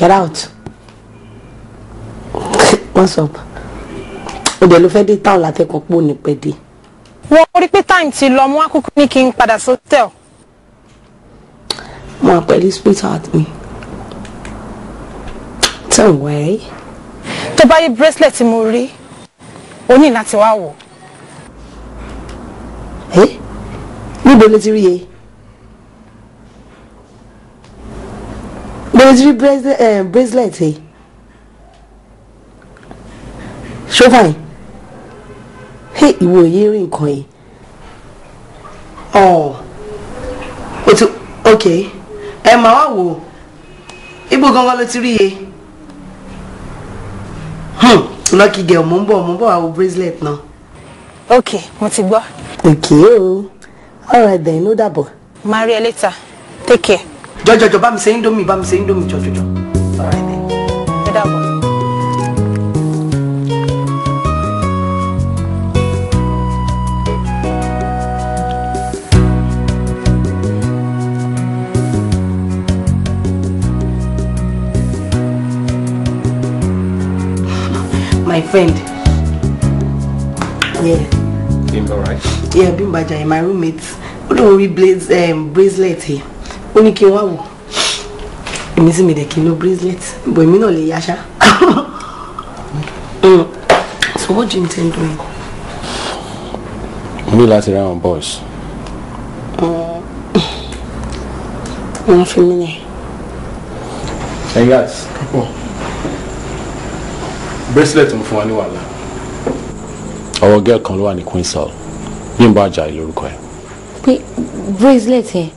Get out. What's up? Ode lo fẹ́ dé town láti kan po ní pé dé. Wọ́n rí pé time ti lọ mú àkókò ní kí n padà hotel. Mo pẹ̀lú sweetheart mi. Don't worry. Tó bá yí bracelet tí mo rí, o ní láti wá wò. Níbo ló ti rí e? Níbo ló ti rí bracelet e? Ṣó fine? Ìwọ yé rí nǹkan yìí. Okay. Máa wá wò. Ibo gangan ló ti rí e? Lucky girl, mo ń bọ̀ àwọn bracelet náà. Okay, mo ti gbọ́. Okay o. All right then, no double. Máa rí ẹ later. Take care. Jọjọjọ bá mi ṣe Indomie, jọjọjọ. All right then. No double. My friend. Yeah. Bimba, right? Yeah, Bimba Jai, my roommate. We don't read bracelet here. Only kí wá wò. Èmi sì mi de kí no bracelet. But èmi náà lè yá ṣá. So what do you intend doing? We like around boys. One for me. Hey guys, come on. Bracelet mo fún wa ní wàhálà. Our girl kan ló wà ní Queen Cell. Bimba Jai lórúkọ ẹ̀. Pé bracelet ẹ̀.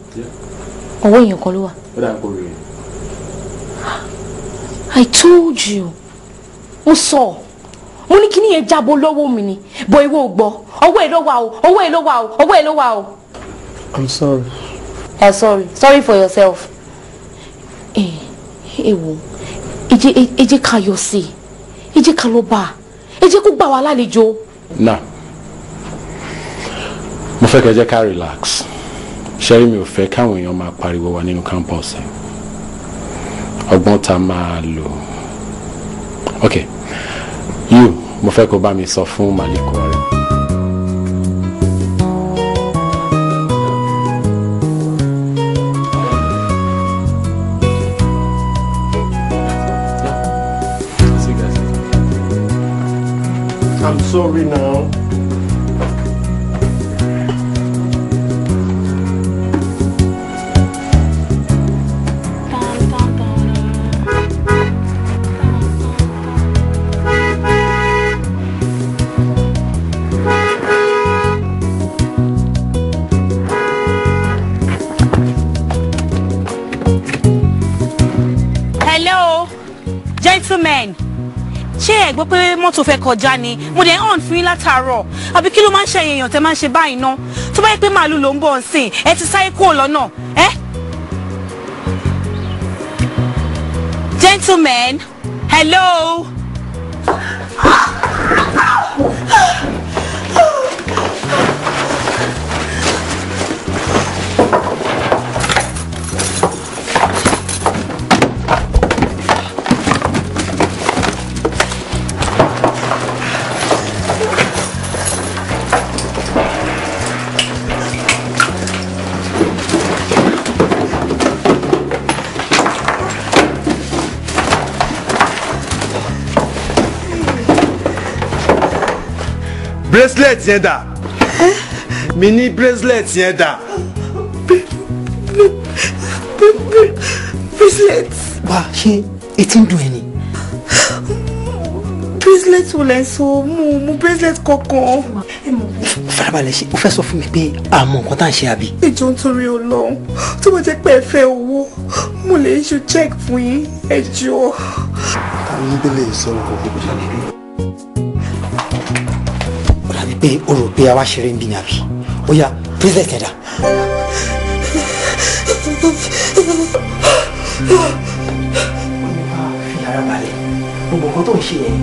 Ọwọ́ èèyàn kan ló wà. Ó dà kó rí. I told you. Mo sọ. Mo ní kíni yẹn jábọ́ lọ́wọ́ mi ni. Bo ìwọ ò gbọ́. Ọwọ́ ẹ̀ ló wà o. Ọwọ́ ẹ̀ ló wà o. Ọwọ́ ẹ̀ ló wà o. I'm sorry. Sorry. Sorry for yourself. Ewo. Eje ká yọ sí. Eje ká lọ bá. Eje kó gbà wá lálejò. Nah. Mo fẹ́ kẹ́ jẹ́ ká relax. Ṣẹ́rí mi ò fẹ́ káwọn èèyàn máa pariwo wa nínú campus ẹ̀. Ọgbọ́n tá máa lò. Okay. You, mo fẹ́ kó bá mi sọ fún Malik rẹ̀. I'm sorry now. Hello, gentlemen. Ṣé ẹ gbọ́ pé mọ́tò fẹ́ kọjá ni mo dẹ̀ on fún yín látàárọ̀ àbí kí ló máa ń ṣe èèyàn tẹ́ máa ń ṣe báyìí ná tó bá yẹ pé màálù ló ń bọ̀ nsìn ẹ ti sáré kúrò lọ́nà ẹ́. Gentlemen, hello. Bracelet yẹn dà. Mi ní bracelet yẹn dà. Bracelet. Wá ṣé etí ń dùn ẹ́ ni? Bracelet wo lẹ sọ mú bracelet kankan. Farabalẹ̀ ṣe o fẹ́ sọ fún mi pé àmọ́ nǹkan tá à ń ṣe àbí? Ìjọ nítorí Ọlọ́run tó bá jẹ́ pé ẹ fẹ́ owó mo lè issue check fún yín ẹ jọ̀ọ́. Àwọn ìdílé ìsọ̀rọ̀ kò fi bíṣà níbí. Ó dàbí pé o rò pé a wá ṣeré ń bí ni àbí? Ó yá bracelet yẹn dà. Fi ara balẹ̀ gbogbo nǹkan tó ń ṣe yẹn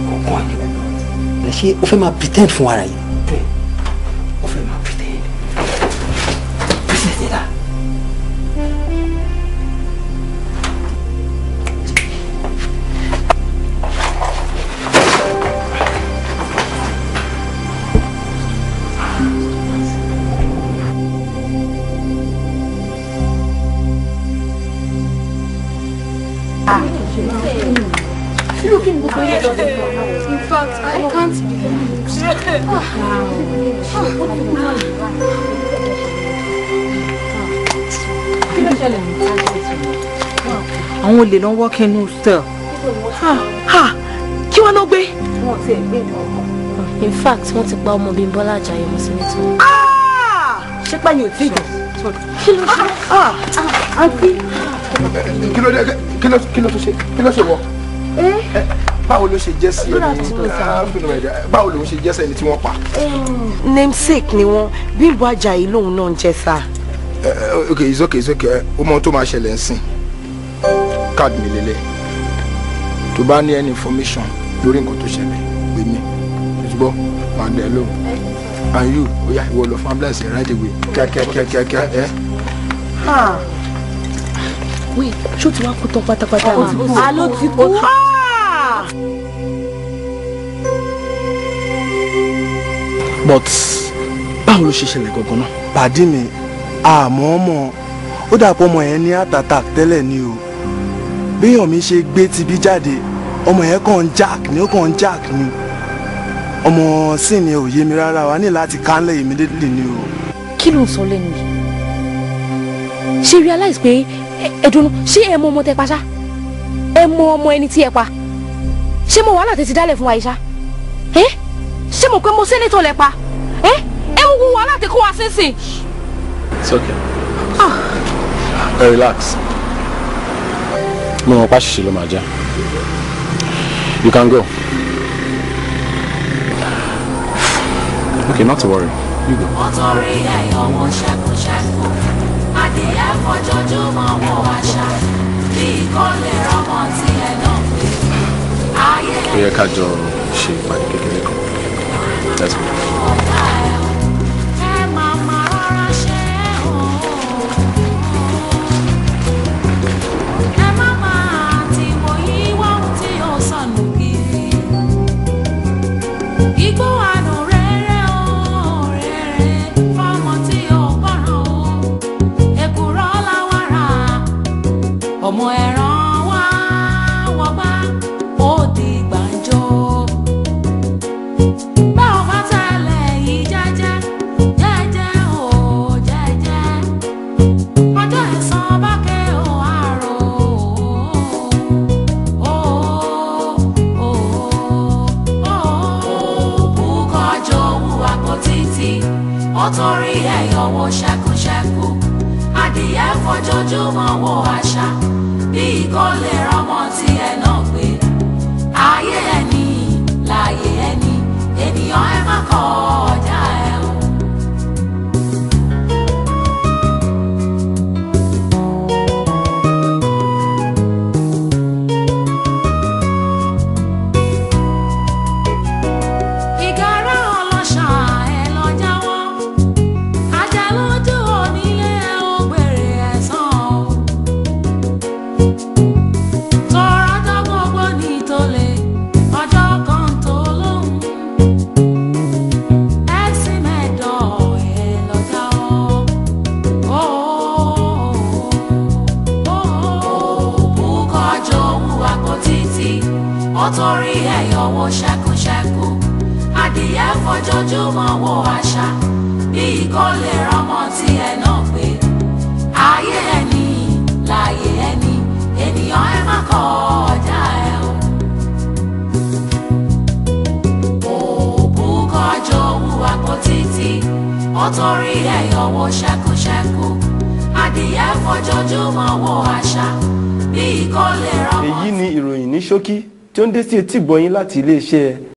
kọ̀ọ̀kan ni. Ṣé o fẹ́ máa pretend fún ara yìí? O fẹ́ máa pretend. Bracelet yẹn dà. In fact, I can't believe it. Àwọn olè ló ń wọ́ kínú cell. Kí wọ́n lọ gbé? In fact, wọ́n ti pa ọmọ Bímbọ́lá Àjàyí mọ́ sí nítorí. Ṣé pàyìn ò tí ì jù? Àǹtí. Kí ló ṣe wọ? Báwo ló ṣe jẹ́ sí báwo ló ṣe jẹ́ sí ẹni tí wọ́n pa? Namesake ni wọ́n, Bímbọ́ Àjàyí lòun náà ń jẹ́ sá. Okay, it's okay. Ó mọ tó máa ṣẹlẹ̀ ń sìn. Card mi lélẹ̀. Tó bá ní any information lórí nǹkan tó ṣẹlẹ̀ pè mí. Ṣùgbọ́n máa dẹ̀ lóhùn. And you, oya ìwọ lọ fún ambulance right away. Kíákíá ẹ. Wait, ṣó ti wá kú tán pátápátá ni? Àló ti kú. But báwo ló ṣe ṣẹlẹ̀ gangan náà? Pàdí mi àmọ́ ó dàpọ̀ ọmọ yẹn ní heart attack tẹ́lẹ̀ ni o. Béèyàn mi ṣe gbé tibí jáde ọmọ yẹn kàn ń jack ni. Ọmọ sì ni ò yé mi rárá wa ní láti kánlẹ̀ immediately ni o. Kí ló ń sọ lẹ́nu yìí? Ṣé realize pé ẹ̀dùnú ṣé ẹ mọ ọmọ tẹ pa ṣá? Ẹ mọ ọmọ ẹni tí ẹ pa? Ṣé mo wàhálà tètè dálẹ̀ fún wa yìí ṣá? Ṣé mo pé mo sẹ́nẹ́tọ̀ lẹ pa? Ẹ mú wú wàhálà tẹ kó wa sínsìn. It's okay. Relax. Mo mọ̀ pa ṣìṣe ló máa jẹ́. You can go. Okay, not to worry. You go. Ó yẹ ká jọ ṣe ìpàdé kékeré kan. Let's go. Ọmọ ẹran wá wọgbá ó di gbàǹjo. Bá ò bá tẹ̀lé yìí jẹ́jẹ́ ò jẹ́jẹ́. Ọjọ́ ẹ̀san bá ké ò àrò. Bùkọ́jọ́ wúwa kò títí, ó torí ẹ̀yọ̀ wo ṣẹ́kúṣẹ́kú. Adìyẹ fojoojúmọ́ wo àṣà. Bí kò lè rọmọ tí ẹ náà gbé. Ayé ẹni láyé ẹni, ènìyàn ẹ má kọjá ẹ o. Ìgárá ọlọ́ṣà ẹ lọ jáwọ́. Ajá lójú onílé ẹ ó gbèrè ẹ̀san o. Torí ẹ̀yọ̀ wo ṣẹ́kúṣẹ́kú, adìyẹ fojoojúmọ́ wo àṣà. Bí kò lè rọmọ tí ẹ náà gbé. Ayé ẹni láyé ẹni, ènìyàn ẹ má kọjá ẹ o. Òbúkọjọ́ wúwa kò títí, ó torí ẹ̀yọ̀ wo ṣẹ́kúṣẹ́kú, adìyẹ fojoojúmọ́ wo àṣà. Bí kò lè rọmọ. Èyí ni ìròyìn ní ṣókí tí ó ń dé sí etí gbọ̀yìn láti iléeṣẹ́